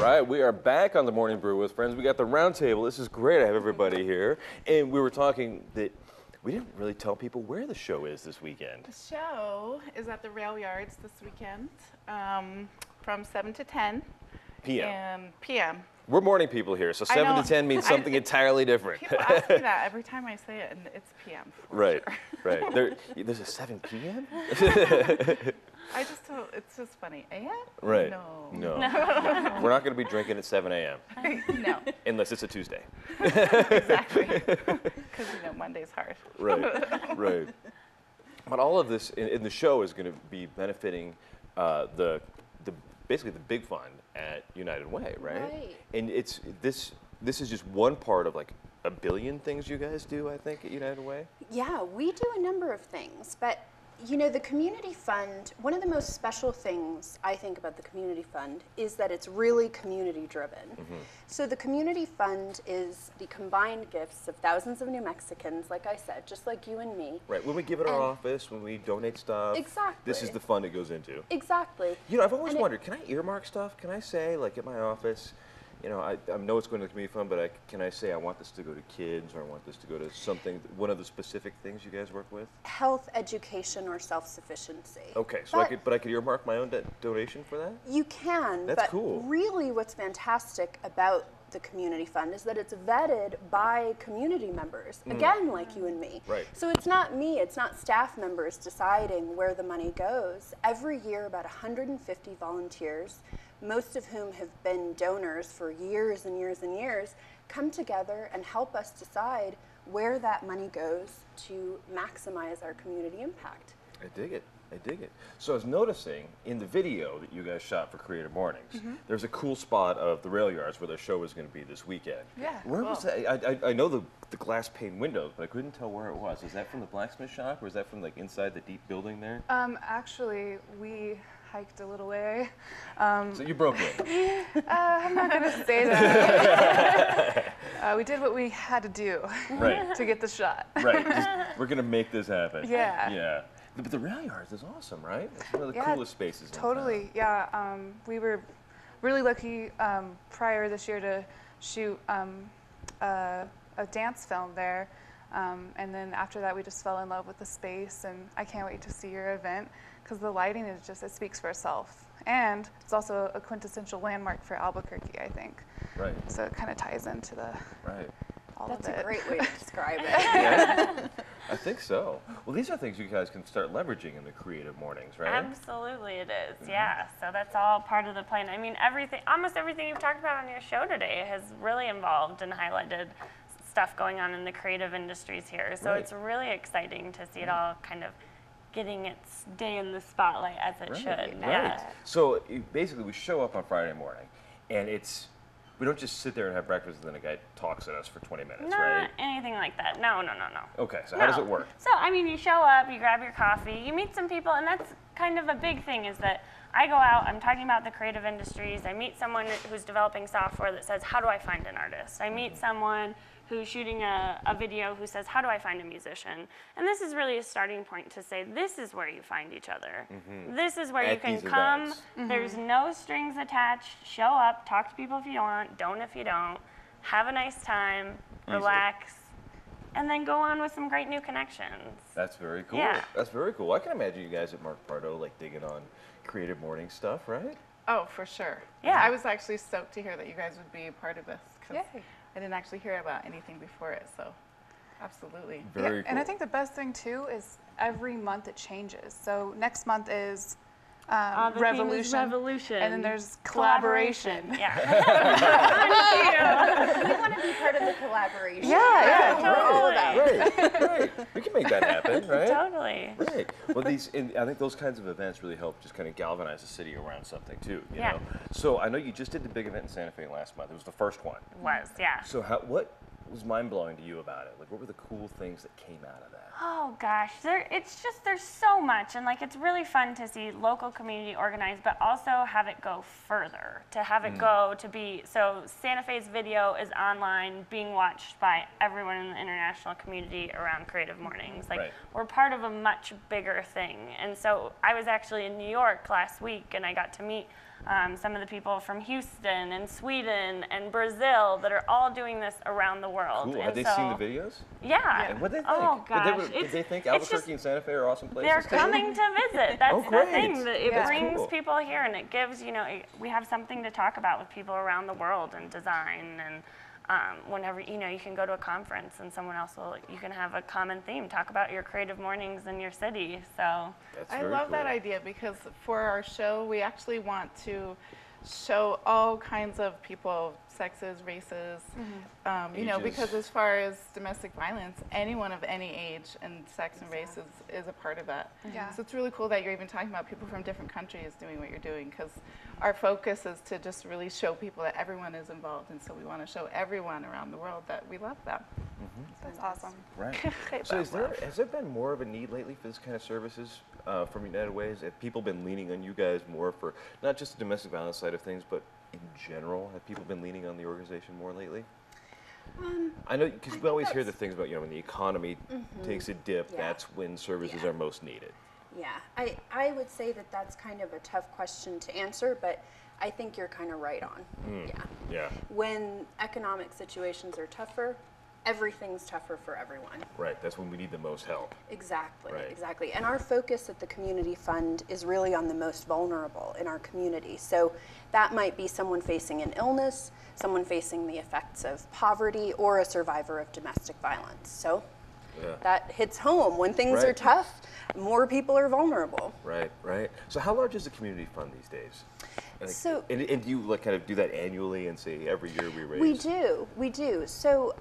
right, we are back on the Morning Brew with friends. We got the round table. This is great. I have everybody here. And we were talking that we didn't really tell people where the show is this weekend. The show is at the Rail Yards this weekend from 7 to 10 p.m. We're morning people here, so 7 to 10 means something entirely different. People ask me that every time I say it, and it's p.m. Right, sure. right. There's a 7 p.m.? I just don't, it's just funny. A.m.? Right. No. We're not going to be drinking at 7 a.m. No. Unless it's a Tuesday. Exactly. Because, Monday's hard. Right, right. But all of this in the show is going to be benefiting basically the big fund at United Way, right? Right. And this is just one part of like a billion things you guys do, I think, at United Way. Yeah, we do a number of things, but the community fund, one of the most special things I think about the community fund is that it's really community driven. Mm-hmm. So the community fund is the combined gifts of thousands of New Mexicans, like I said, just like you and me. Right, when we give it our office, when we donate stuff. Exactly. This is the fund it goes into. Exactly. I've always wondered, can I earmark stuff? Can I say, like at my office, I know it's going to the community fund, but can I say I want this to go to kids, or I want this to go to something, one of the specific things you guys work with? Health, education, or self-sufficiency. Okay, so I could earmark my own donation for that? You can, That's cool. Really what's fantastic about the community fund is that it's vetted by community members, again, like you and me. Right. So it's not me, it's not staff members deciding where the money goes. Every year, about 150 volunteers, most of whom have been donors for years and years and years, come together and help us decide where that money goes to maximize our community impact. I dig it. I dig it. So I was noticing in the video that you guys shot for Creative Mornings, there's a cool spot of the rail yards where the show is going to be this weekend. Yeah. Where was that? I know the glass pane windows, but I couldn't tell where it was. Is that from the blacksmith shop, or is that from like inside the deep building there? Actually, we hiked a little way. So you broke in. I'm not going to say that. We did what we had to do to get the shot. Right. We're going to make this happen. Yeah. Yeah. But the rail yards is awesome, right? It's one of the coolest spaces in Totally, town. yeah. We were really lucky prior this year to shoot a dance film there. And then after that, we just fell in love with the space, and I can't wait to see your event because the lighting is just, it speaks for itself. And it's also a quintessential landmark for Albuquerque, I think. Right. So it kind of ties into the all That's of it. a great way to describe it. Yeah, I think so. Well, these are things you guys can start leveraging in the Creative Mornings, right? Absolutely it is, yeah. So that's all part of the plan. I mean, almost everything you've talked about on your show today has really involved and highlighted stuff going on in the creative industries here. So it's really exciting to see it all kind of getting its day in the spotlight as it should. Yeah. So basically, we show up on Friday morning, and we don't just sit there and have breakfast and then a guy talks at us for 20 minutes, right? Not anything like that. No. Okay, so how does it work? So, I mean, you show up, you grab your coffee, you meet some people, and that's kind of a big thing is that I go out, I'm talking about the creative industries, I meet someone who's developing software that says, how do I find an artist? I meet someone who's shooting a video who says, how do I find a musician? And this is really a starting point to say, this is where you find each other. This is where you can come. There's no strings attached. Show up, talk to people if you want, don't if you don't. Have a nice time, relax, and then go on with some great new connections. That's very cool. Yeah. That's very cool. I can imagine you guys at Mark Pardo like digging on Creative Morning stuff, right? Oh, for sure. Yeah. I was actually stoked to hear that you guys would be a part of this because I didn't actually hear about anything before it, so absolutely. Very cool. And I think the best thing too is every month it changes. So next month is revolution, and then there's collaboration. Yeah. We want to be part of the collaboration. Yeah, We're all about it. Right. We can make that happen, right? Totally. Right. Well, I think those kinds of events really help just kind of galvanize the city around something too. You know? So I know you just did the big event in Santa Fe last month. It was the first one. It was, yeah. So what was mind-blowing to you about it? Like, what were the cool things that came out of that? Oh gosh, there's so much, and like it's really fun to see local community organized, but also have it go further, to have it go to be, so Santa Fe's video is online, being watched by everyone in the international community around Creative Mornings. Like we're part of a much bigger thing, and so I was actually in New York last week, and I got to meet some of the people from Houston and Sweden and Brazil that are all doing this around the world. Cool. And Have they seen the videos? Yeah. And what did they think? Oh gosh. Did they think Albuquerque and Santa Fe are awesome places? They're too? coming to visit. That's Oh, the great. thing. That it That's brings cool. people here, and it gives, we have something to talk about with people around the world and design. And whenever, you can go to a conference and you can have a common theme, talk about your creative mornings in your city. So That's I very love that cool. idea because for our show, we actually want to show all kinds of people, sexes, races, Ages. because as far as domestic violence, anyone of any age and sex and race is a part of that. Yeah. So it's really cool that you're even talking about people from different countries doing what you're doing, because our focus is to just really show people that everyone is involved, and so we want to show everyone around the world that we love them. That's awesome. Right. Okay, So Bob. has there been more of a need lately for this kind of services from United Ways? Have people been leaning on you guys more for not just the domestic violence side of things, but in general? Have people been leaning on the organization more lately? I know, because we always hear the things about, when the economy takes a dip, Yeah. that's when services Yeah. are most needed. Yeah, I would say that that's kind of a tough question to answer, but I think you're kind of right on. Yeah. Yeah. When economic situations are tougher, everything's tougher for everyone. Right. That's when we need the most help. Exactly, Right. exactly. And our focus at the Community Fund is really on the most vulnerable in our community. So that might be someone facing an illness, someone facing the effects of poverty, or a survivor of domestic violence. So Yeah. that hits home. When things are Right. tough, more people are vulnerable. Right. Right. So how large is the community fund these days? So- and do you kind of do that annually and say every year we raise? We do. So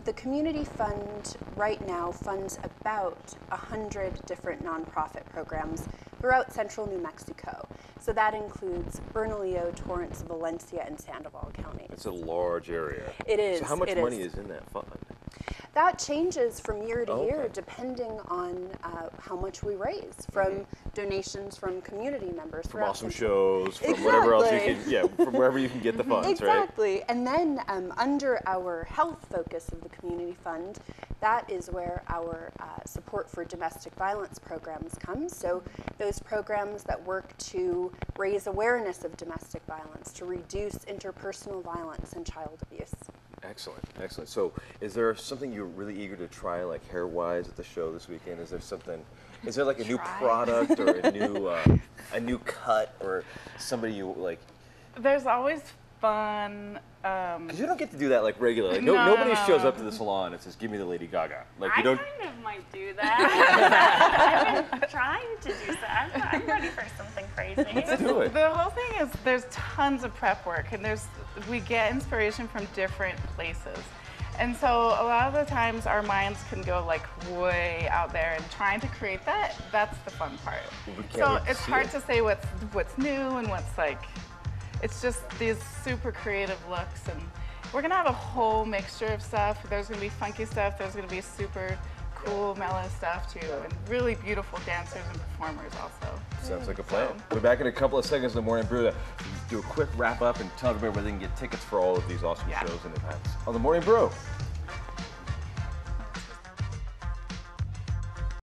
the Community Fund right now funds about 100 different nonprofit programs throughout central New Mexico. So that includes Bernalillo, Torrance, Valencia, and Sandoval counties. It's a large area. It is. So how much it money is in that fund? That changes from year to year Okay. depending on how much we raise from donations from community members. From throughout awesome Central- shows, from whatever else you Exactly. can, from wherever you can get the funds, right? Exactly. And then under our health focus of the Community Fund, that is where our support for domestic violence programs comes. So those programs that work to raise awareness of domestic violence, to reduce interpersonal violence and child abuse. Excellent, excellent. So is there something you're really eager to try, like hair-wise, at the show this weekend? Is there like a new product or a new cut or somebody you like? There's always fun. Because you don't get to do that like regularly. Like, No, nobody no. shows up to the salon and says, "Give me the Lady Gaga." Like you I don't. kind of might do that. I've been trying to do that. I'm ready for something crazy. Do it. The whole thing is there's tons of prep work, and we get inspiration from different places. And so a lot of the times our minds can go like way out there, and trying to create that's the fun part. We can't So wait to it's see hard it. to say what's new and what's like, it's just these super creative looks, and we're gonna have a whole mixture of stuff. There's gonna be funky stuff, there's gonna be super cool mellow stuff too, and really beautiful dancers and performers also. Sounds like a plan. We're back in a couple of seconds in the Morning Brew to do a quick wrap up and tell everybody where they can get tickets for all of these awesome Yeah. shows and events on the Morning Brew.